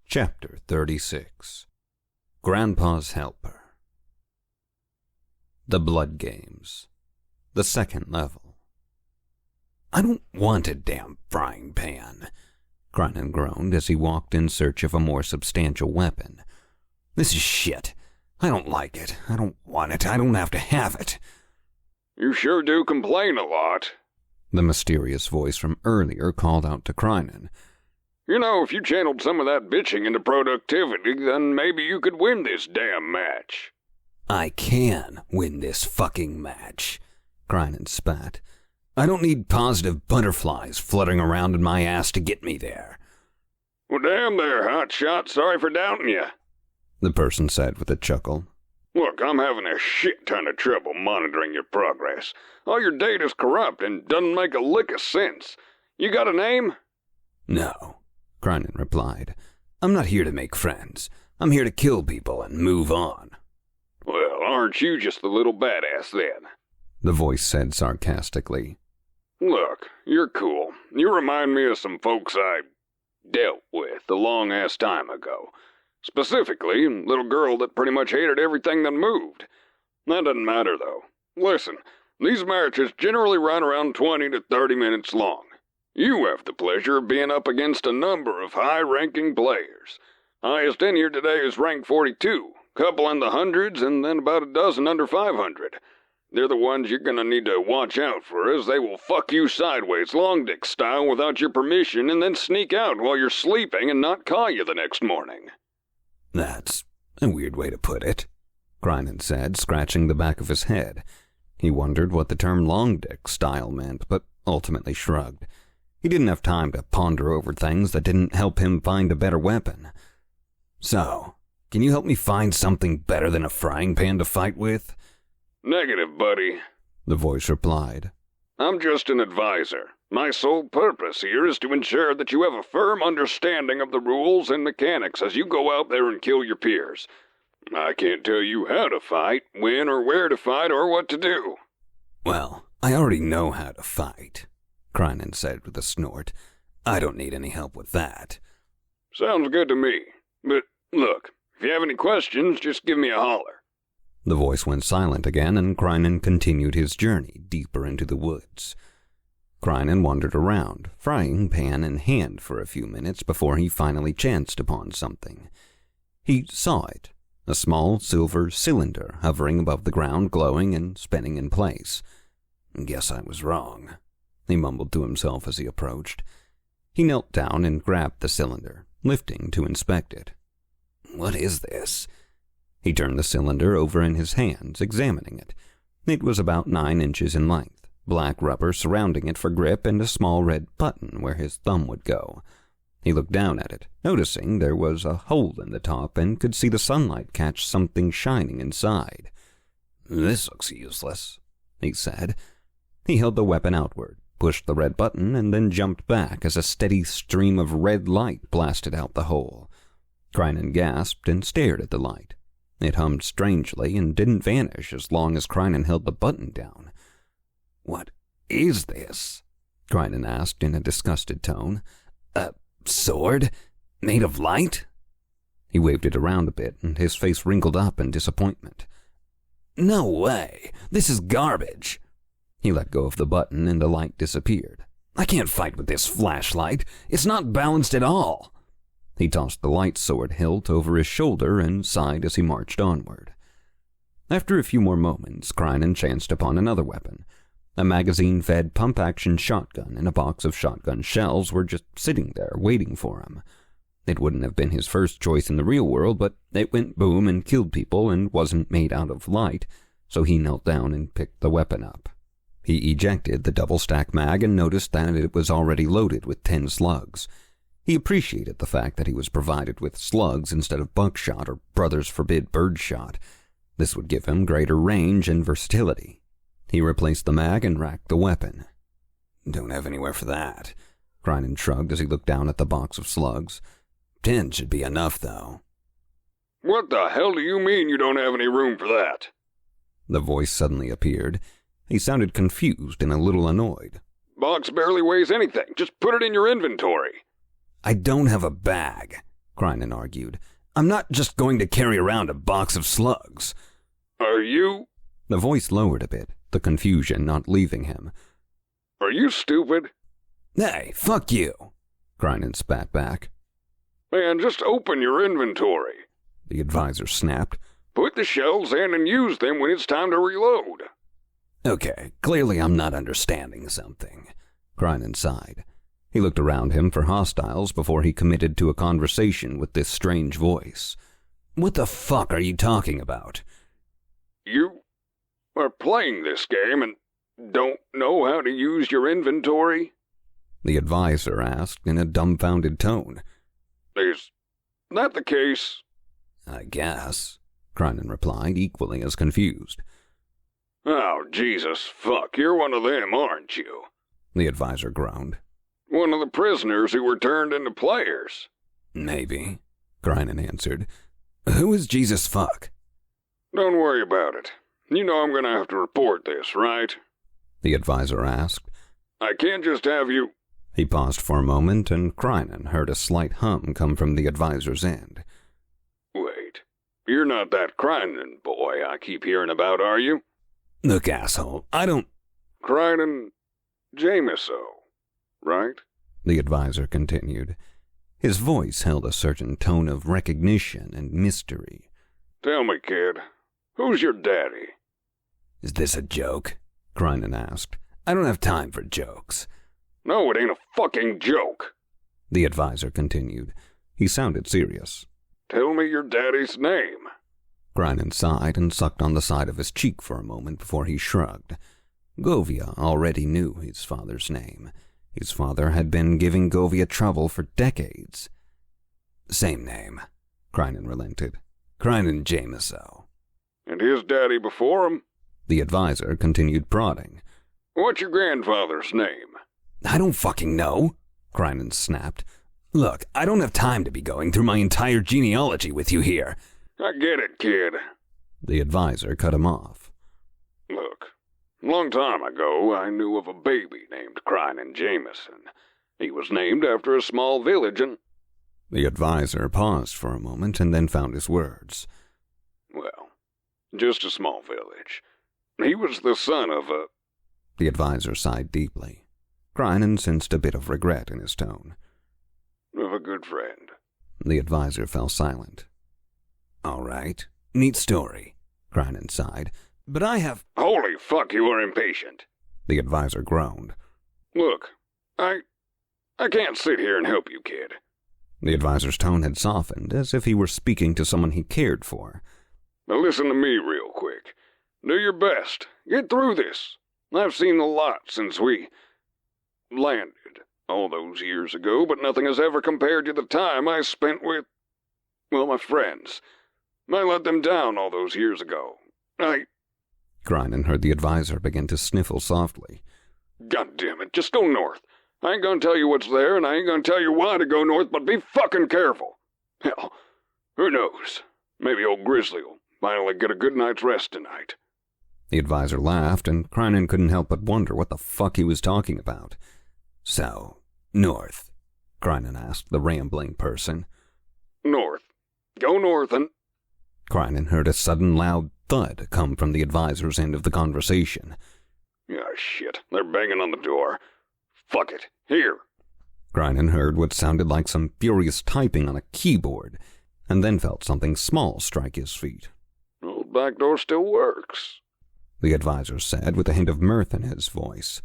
Chapter 36. Grandpa's Helper. The Blood Games. The second level. "I don't want a damn frying pan," Crinan groaned as he walked in search of a more substantial weapon. "This is shit. I don't like it. I don't want it. I don't have to have it." "You sure do complain a lot," the mysterious voice from earlier called out to Crinan. "You know, if you channeled some of that bitching into productivity, then maybe you could win this damn match." "I can win this fucking match," Crinan spat. "I don't need positive butterflies fluttering around in my ass to get me there." "Well, damn there, hotshot. Sorry for doubting you," the person said with a chuckle. "Look, I'm having a shit ton of trouble monitoring your progress. All your data's corrupt and doesn't make a lick of sense. You got a name?" "No," Crinan replied. "I'm not here to make friends. I'm here to kill people and move on." "Well, aren't you just a little badass then?" the voice said sarcastically. "Look, you're cool. You remind me of some folks I dealt with a long-ass time ago. Specifically, a little girl that pretty much hated everything that moved. That doesn't matter, though. Listen, these matches generally run around 20 to 30 minutes long. You have the pleasure of being up against a number of high-ranking players. Highest in here today is rank 42, couple in the hundreds, and then about a dozen under 500. They're the ones you're gonna need to watch out for, as they will fuck you sideways, long dick style, without your permission, and then sneak out while you're sleeping and not call you the next morning." "That's a weird way to put it," Crinan said, scratching the back of his head. He wondered what the term long dick style meant, but ultimately shrugged. He didn't have time to ponder over things that didn't help him find a better weapon. "So, can you help me find something better than a frying pan to fight with?" "Negative, buddy," the voice replied. "I'm just an advisor. My sole purpose here is to ensure that you have a firm understanding of the rules and mechanics as you go out there and kill your peers. I can't tell you how to fight, when or where to fight, or what to do." "Well, I already know how to fight," Crinan said with a snort. "I don't need any help with that." "Sounds good to me. But look, if you have any questions, just give me a holler." The voice went silent again, and Crinan continued his journey deeper into the woods. Crinan wandered around, frying pan in hand for a few minutes before he finally chanced upon something. He saw it, a small silver cylinder hovering above the ground, glowing and spinning in place. "Guess I was wrong," he mumbled to himself as he approached. He knelt down and grabbed the cylinder, lifting to inspect it. "What is this?" He turned the cylinder over in his hands, examining it. It was about 9 inches in length, black rubber surrounding it for grip, and a small red button where his thumb would go. He looked down at it, noticing there was a hole in the top and could see the sunlight catch something shining inside. "This looks useless," he said. He held the weapon outward, pushed the red button, and then jumped back as a steady stream of red light blasted out the hole. Crinan gasped and stared at the light. It hummed strangely and didn't vanish as long as Crinan held the button down. "What is this?" Crinan asked in a disgusted tone. "A sword? Made of light?" He waved it around a bit, and his face wrinkled up in disappointment. "No way! This is garbage!" He let go of the button, and the light disappeared. "I can't fight with this flashlight. It's not balanced at all." He tossed the light sword hilt over his shoulder and sighed as he marched onward. After a few more moments, Crinan chanced upon another weapon. A magazine-fed pump-action shotgun and a box of shotgun shells were just sitting there, waiting for him. It wouldn't have been his first choice in the real world, but it went boom and killed people and wasn't made out of light, so he knelt down and picked the weapon up. He ejected the double-stack mag and noticed that it was already loaded with 10 slugs. He appreciated the fact that he was provided with slugs instead of buckshot or Brothers Forbid birdshot. This would give him greater range and versatility. He replaced the mag and racked the weapon. "Don't have anywhere for that," Crinan shrugged as he looked down at the box of slugs. 10 should be enough, though." "What the hell do you mean you don't have any room for that?" The voice suddenly appeared. He sounded confused and a little annoyed. "Box barely weighs anything. Just put it in your inventory." "I don't have a bag," Crinan argued. "I'm not just going to carry around a box of slugs." Are you? The voice lowered a bit, the confusion not leaving him. Are you stupid? "Hey, fuck you," Crinan spat back. Man, just open your inventory, the advisor snapped. Put the shells in and use them when it's time to reload. Okay, clearly I'm not understanding something, Crinan sighed. He looked around him for hostiles before he committed to a conversation with this strange voice. "What the fuck are you talking about?" You are playing this game and don't know how to use your inventory? The advisor asked in a dumbfounded tone. Is that the case? "I guess," Crinan replied, equally as confused. Oh, Jesus, fuck, you're one of them, aren't you? The advisor groaned. One of the prisoners who were turned into players. "Maybe," Crinan answered. "Who is Jesus fuck?" Don't worry about it. You know I'm gonna have to report this, right? The advisor asked. I can't just have you... He paused for a moment, and Crinan heard a slight hum come from the advisor's end. Wait, you're not that Crinan boy I keep hearing about, are you? Look, asshole, I don't... Crinan Jameso, right? The advisor continued. His voice held a certain tone of recognition and mystery. Tell me, kid, who's your daddy? Is this a joke? Crinan asked. I don't have time for jokes. No, it ain't a fucking joke, the advisor continued. He sounded serious. Tell me your daddy's name. Crinan sighed and sucked on the side of his cheek for a moment before he shrugged. Govia already knew his father's name. His father had been giving Govia trouble for decades. Same name, Crinan relented. Crinan Jameso. And his daddy before him? The advisor continued prodding. What's your grandfather's name? I don't fucking know, Crinan snapped. Look, I don't have time to be going through my entire genealogy with you here. I get it, kid. The advisor cut him off. Look, a long time ago I knew of a baby named Crinan Jameson. He was named after a small village and... The advisor paused for a moment and then found his words. Well, just a small village. He was the son of a... The advisor sighed deeply. Crinan sensed a bit of regret in his tone. Of a good friend. The advisor fell silent. All right, neat story, Crinan sighed. But I have... Holy fuck, you are impatient. The advisor groaned. Look, I can't sit here and help you, kid. The advisor's tone had softened, as if he were speaking to someone he cared for. Now listen to me real quick. Do your best. Get through this. I've seen a lot since we landed all those years ago, but nothing has ever compared to the time I spent with, well, my friends. I let them down all those years ago. Crinan heard the advisor begin to sniffle softly. God damn it, just go north. I ain't gonna tell you what's there, and I ain't gonna tell you why to go north, but be fucking careful. Hell, who knows? Maybe old Grizzly will finally get a good night's rest tonight. The advisor laughed, and Crinan couldn't help but wonder what the fuck he was talking about. So, north? Crinan asked the rambling person. North. Go north and... Crinan heard a sudden loud thud come from the advisor's end of the conversation. Ah, shit. They're banging on the door. Fuck it. Here. Crinan heard what sounded like some furious typing on a keyboard, and then felt something small strike his feet. Old back door still works, the advisor said with a hint of mirth in his voice.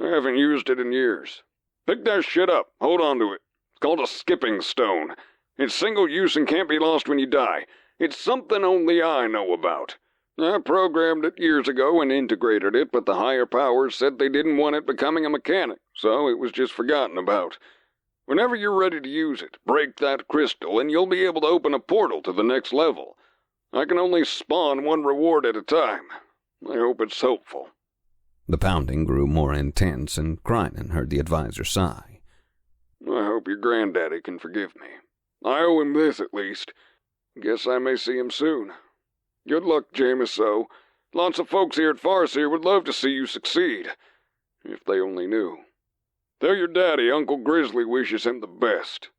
I haven't used it in years. Pick that shit up. Hold on to it. It's called a skipping stone. It's single use and can't be lost when you die. It's something only I know about. I programmed it years ago and integrated it, but the higher powers said they didn't want it becoming a mechanic, so it was just forgotten about. Whenever you're ready to use it, break that crystal and you'll be able to open a portal to the next level. I can only spawn one reward at a time. I hope it's helpful. The pounding grew more intense, and Crinan heard the advisor sigh. I hope your granddaddy can forgive me. I owe him this, at least. Guess I may see him soon. Good luck, Jameso. Lots of folks here at Farseer would love to see you succeed. If they only knew. Tell your daddy Uncle Grizzly wishes him the best.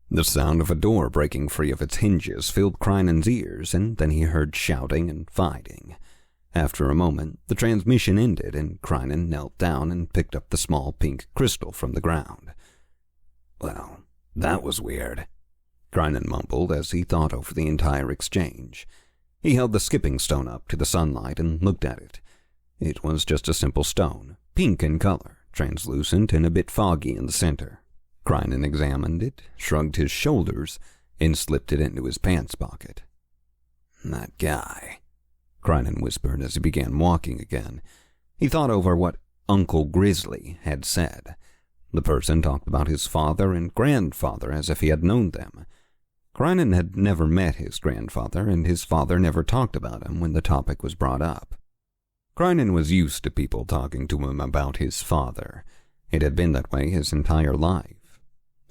The sound of a door breaking free of its hinges filled Crinan's ears, and then he heard shouting and fighting. After a moment, the transmission ended, and Crinan knelt down and picked up the small pink crystal from the ground. "Well, that was weird," Crinan mumbled as he thought over the entire exchange. He held the skipping stone up to the sunlight and looked at it. It was just a simple stone, pink in color, translucent and a bit foggy in the center. Crinan examined it, shrugged his shoulders, and slipped it into his pants pocket. "That guy," Crinan whispered as he began walking again. He thought over what Uncle Grizzly had said. The person talked about his father and grandfather as if he had known them. Crinan had never met his grandfather, and his father never talked about him when the topic was brought up. Crinan was used to people talking to him about his father. It had been that way his entire life.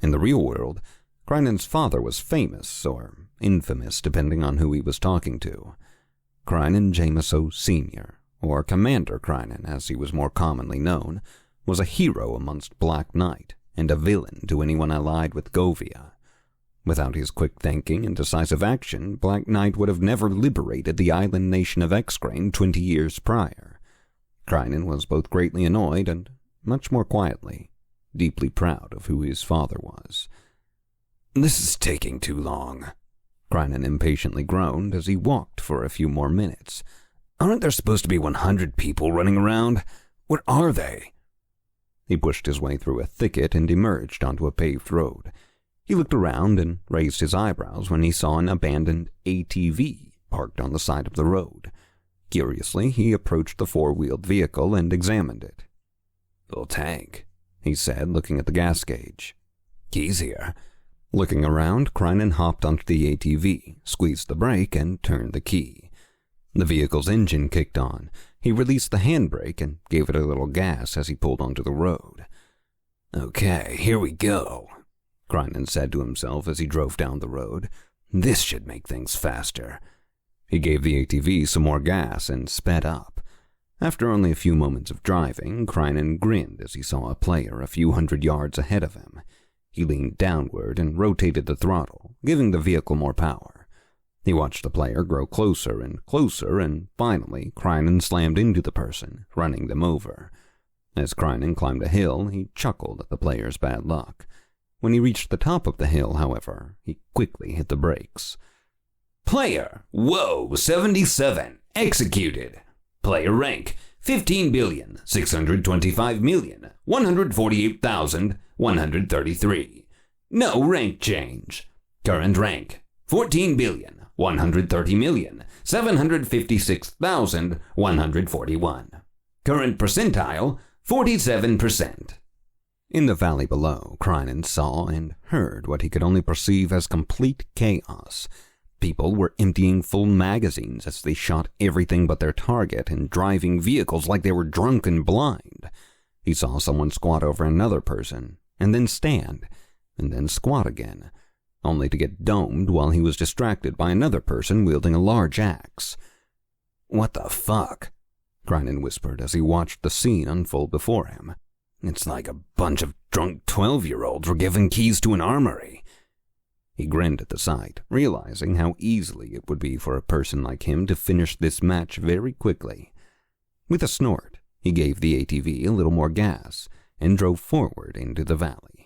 In the real world, Crinan's father was famous, or infamous depending on who he was talking to. Crinan Jameso Sr., or Commander Crinan as he was more commonly known, was a hero amongst Black Knight, and a villain to anyone allied with Govia. Without his quick thinking and decisive action, Black Knight would have never liberated the island nation of X-Grain 20 years prior. Crinan was both greatly annoyed and, much more quietly, deeply proud of who his father was. "This is taking too long," Crinan impatiently groaned as he walked for a few more minutes. "Aren't there supposed to be 100 people running around? Where are they?" He pushed his way through a thicket and emerged onto a paved road. He looked around and raised his eyebrows when he saw an abandoned ATV parked on the side of the road. Curiously, he approached the four-wheeled vehicle and examined it. "Full tank," he said, looking at the gas gauge. "Keys here." Looking around, Crinan hopped onto the ATV, squeezed the brake, and turned the key. The vehicle's engine kicked on. He released the handbrake and gave it a little gas as he pulled onto the road. "Okay, here we go," Crinan said to himself as he drove down the road. "This should make things faster." He gave the ATV some more gas and sped up. After only a few moments of driving, Crinan grinned as he saw a player a few hundred yards ahead of him. He leaned downward and rotated the throttle, giving the vehicle more power. He watched the player grow closer, and finally Crinan slammed into the person, running them over. As Crinan climbed a hill, he chuckled at the player's bad luck. When he reached the top of the hill, however, he quickly hit the brakes. "Player, whoa, 77, executed. Player rank, 15,625,148,133. No rank change. Current rank, 14,130,756,141. Current percentile, 47%. In the valley below, Crinan saw and heard what he could only perceive as complete chaos. People were emptying full magazines as they shot everything but their target and driving vehicles like they were drunk and blind. He saw someone squat over another person, and then stand, and then squat again, only to get domed while he was distracted by another person wielding a large axe. "What the fuck?" Crinan whispered as he watched the scene unfold before him. "It's like a bunch of drunk 12-year-olds were given keys to an armory." He grinned at the sight, realizing how easily it would be for a person like him to finish this match very quickly. With a snort, he gave the ATV a little more gas and drove forward into the valley.